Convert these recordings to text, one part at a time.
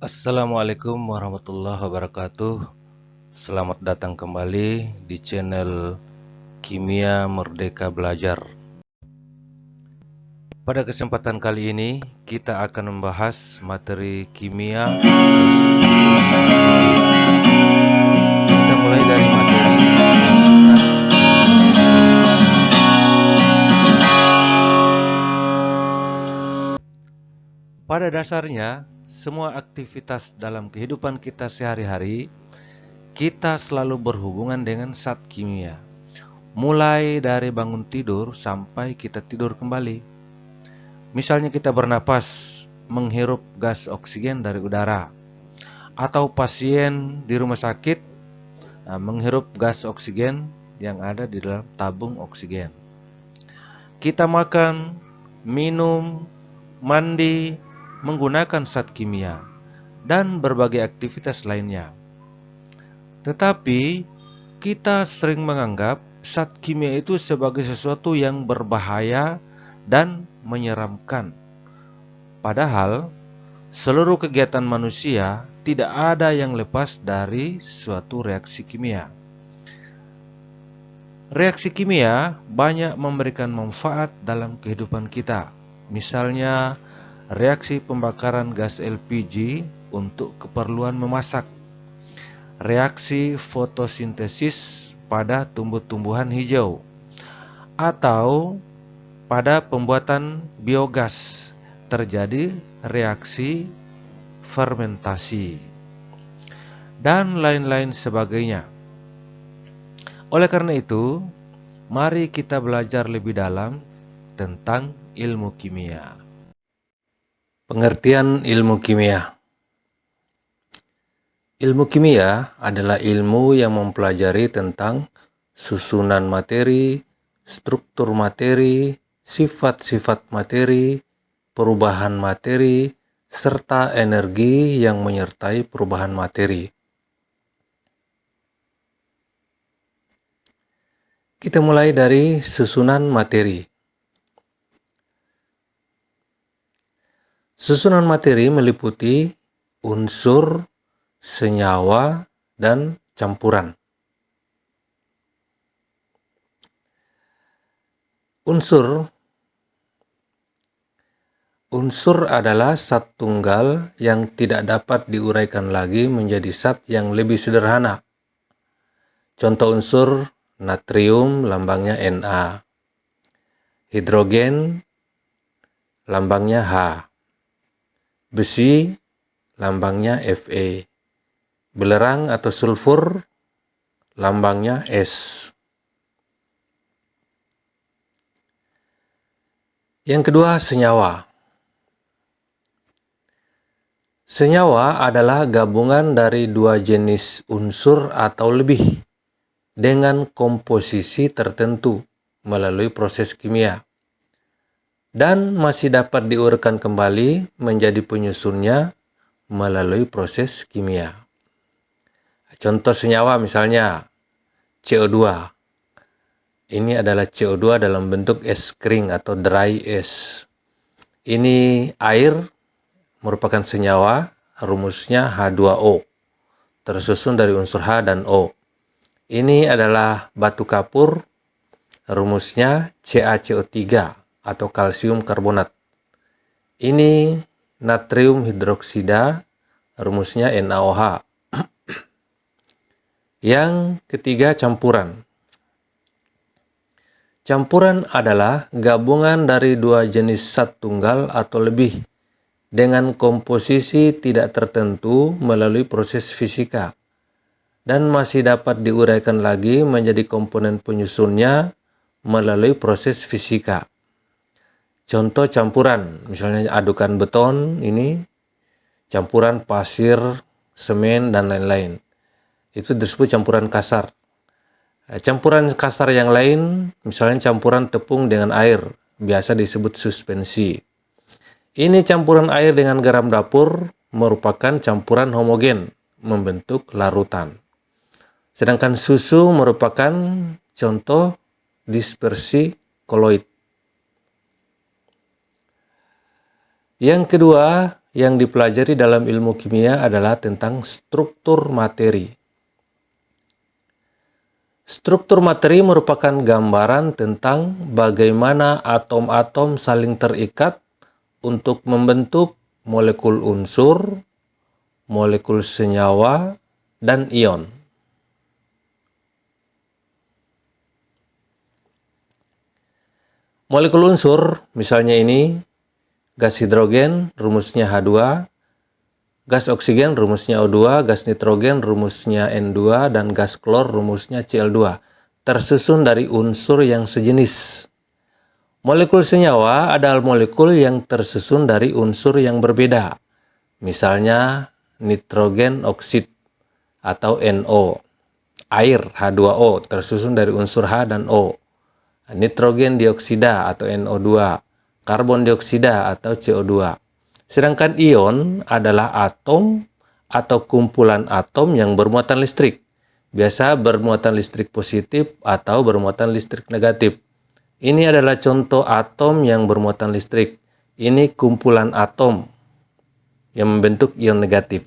Assalamualaikum warahmatullahi wabarakatuh. Selamat datang kembali di channel Kimia Merdeka Belajar. Pada kesempatan kali ini kita akan membahas materi kimia. Kita mulai dari materi. Pada dasarnya, semua aktivitas dalam kehidupan kita sehari-hari, kita selalu berhubungan dengan zat kimia. Mulai dari bangun tidur sampai kita tidur kembali. Misalnya kita bernapas, menghirup gas oksigen dari udara. Atau pasien di rumah sakit menghirup gas oksigen yang ada di dalam tabung oksigen. Kita makan, minum, mandi, menggunakan zat kimia, dan berbagai aktivitas lainnya. Tetapi, kita sering menganggap zat kimia itu sebagai sesuatu yang berbahaya dan menyeramkan. Padahal, seluruh kegiatan manusia tidak ada yang lepas dari suatu reaksi kimia. Reaksi kimia banyak memberikan manfaat dalam kehidupan kita. Misalnya, reaksi pembakaran gas LPG untuk keperluan memasak, reaksi fotosintesis pada tumbuh-tumbuhan hijau, atau pada pembuatan biogas terjadi reaksi fermentasi, dan lain-lain sebagainya. Oleh karena itu, mari kita belajar lebih dalam tentang ilmu kimia. Pengertian ilmu kimia. Ilmu kimia adalah ilmu yang mempelajari tentang susunan materi, struktur materi, sifat-sifat materi, perubahan materi, serta energi yang menyertai perubahan materi. Kita mulai dari susunan materi. Susunan materi meliputi unsur, senyawa, dan campuran. Unsur adalah zat tunggal yang tidak dapat diuraikan lagi menjadi zat yang lebih sederhana. Contoh unsur natrium lambangnya Na, hidrogen lambangnya H, besi lambangnya Fe, belerang atau sulfur lambangnya S. Yang kedua, senyawa. Senyawa adalah gabungan dari dua jenis unsur atau lebih dengan komposisi tertentu melalui proses kimia, dan masih dapat diuraikan kembali menjadi penyusunnya melalui proses kimia. Contoh senyawa misalnya CO2. Ini adalah CO2 dalam bentuk es kering atau dry ice. Ini air merupakan senyawa, rumusnya H2O, tersusun dari unsur H dan O. Ini adalah batu kapur, rumusnya CaCO3 atau kalsium karbonat. Ini natrium hidroksida, rumusnya NaOH. Yang ketiga, campuran. Campuran adalah gabungan dari dua jenis zat tunggal atau lebih dengan komposisi tidak tertentu melalui proses fisika, dan masih dapat diuraikan lagi menjadi komponen penyusunnya melalui proses fisika. Contoh campuran, misalnya adukan beton, ini campuran pasir, semen, dan lain-lain. Itu disebut campuran kasar. Campuran kasar yang lain, misalnya campuran tepung dengan air, biasa disebut suspensi. Ini campuran air dengan garam dapur merupakan campuran homogen, membentuk larutan. Sedangkan susu merupakan contoh dispersi koloid. Yang kedua, yang dipelajari dalam ilmu kimia adalah tentang struktur materi. Struktur materi merupakan gambaran tentang bagaimana atom-atom saling terikat untuk membentuk molekul unsur, molekul senyawa, dan ion. Molekul unsur, misalnya ini, gas hidrogen, rumusnya H2, gas oksigen, rumusnya O2, gas nitrogen, rumusnya N2, dan gas klor, rumusnya Cl2, tersusun dari unsur yang sejenis. Molekul senyawa adalah molekul yang tersusun dari unsur yang berbeda, misalnya nitrogen oksid atau NO, air H2O tersusun dari unsur H dan O, nitrogen dioksida atau NO2, karbon dioksida atau CO2. Sedangkan ion adalah atom atau kumpulan atom yang bermuatan listrik, biasa bermuatan listrik positif atau bermuatan listrik negatif. Ini adalah contoh atom yang bermuatan listrik. Ini kumpulan atom yang membentuk ion negatif.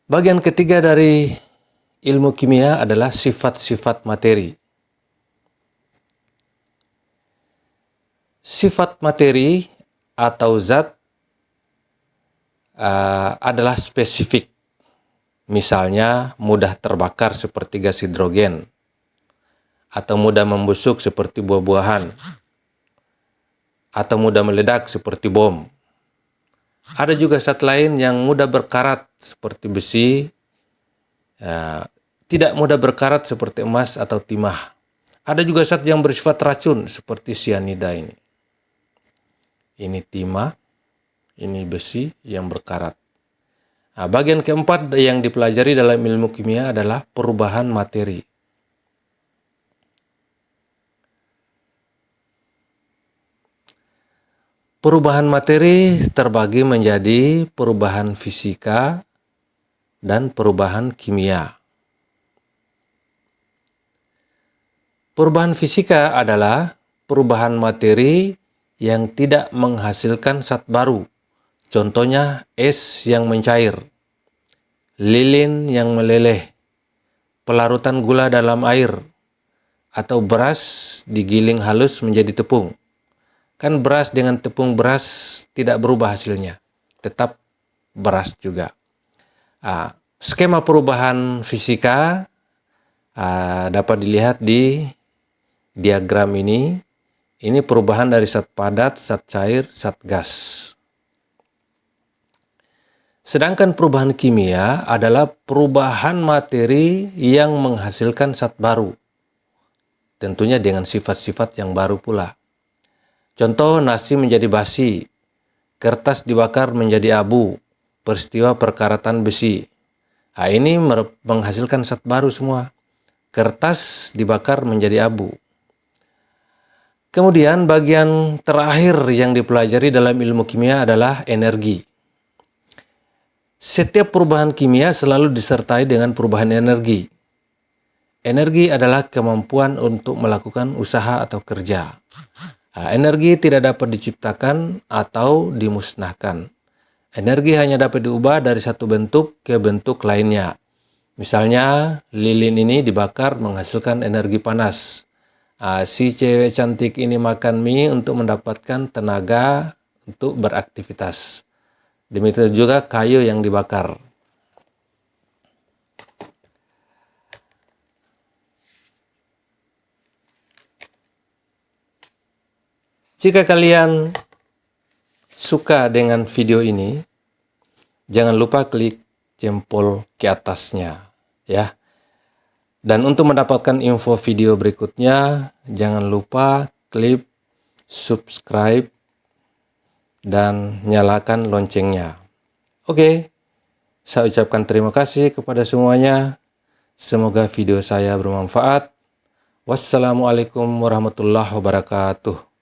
Bagian ketiga dari ilmu kimia adalah sifat-sifat materi. Sifat materi atau zat adalah spesifik. Misalnya mudah terbakar seperti gas hidrogen, atau mudah membusuk seperti buah-buahan, atau mudah meledak seperti bom. Ada juga zat lain yang mudah berkarat seperti besi, tidak mudah berkarat seperti emas atau timah. Ada juga zat yang bersifat racun seperti sianida ini. Ini timah, ini besi yang berkarat. Nah, bagian keempat yang dipelajari dalam ilmu kimia adalah perubahan materi. Perubahan materi terbagi menjadi perubahan fisika dan perubahan kimia. Perubahan fisika adalah perubahan materi yang tidak menghasilkan zat baru. Contohnya es yang mencair, lilin yang meleleh, pelarutan gula dalam air, atau beras digiling halus menjadi tepung. Kan beras dengan tepung beras tidak berubah hasilnya, tetap beras juga. Skema perubahan fisika dapat dilihat di diagram ini. Ini perubahan dari zat padat, zat cair, zat gas. Sedangkan perubahan kimia adalah perubahan materi yang menghasilkan zat baru, tentunya dengan sifat-sifat yang baru pula. Contoh, nasi menjadi basi, kertas dibakar menjadi abu, peristiwa perkaratan besi. Ini menghasilkan zat baru semua. Kertas dibakar menjadi abu. Kemudian bagian terakhir yang dipelajari dalam ilmu kimia adalah energi. Setiap perubahan kimia selalu disertai dengan perubahan energi. Energi adalah kemampuan untuk melakukan usaha atau kerja. Energi tidak dapat diciptakan atau dimusnahkan. Energi hanya dapat diubah dari satu bentuk ke bentuk lainnya. Misalnya, lilin ini dibakar menghasilkan energi panas. Si cewek cantik ini makan mie untuk mendapatkan tenaga untuk beraktivitas. Demikian juga kayu yang dibakar. Jika kalian suka dengan video ini, jangan lupa klik jempol ke atasnya, ya. Dan untuk mendapatkan info video berikutnya, jangan lupa klik subscribe dan nyalakan loncengnya. Oke, saya ucapkan terima kasih kepada semuanya. Semoga video saya bermanfaat. Wassalamualaikum warahmatullahi wabarakatuh.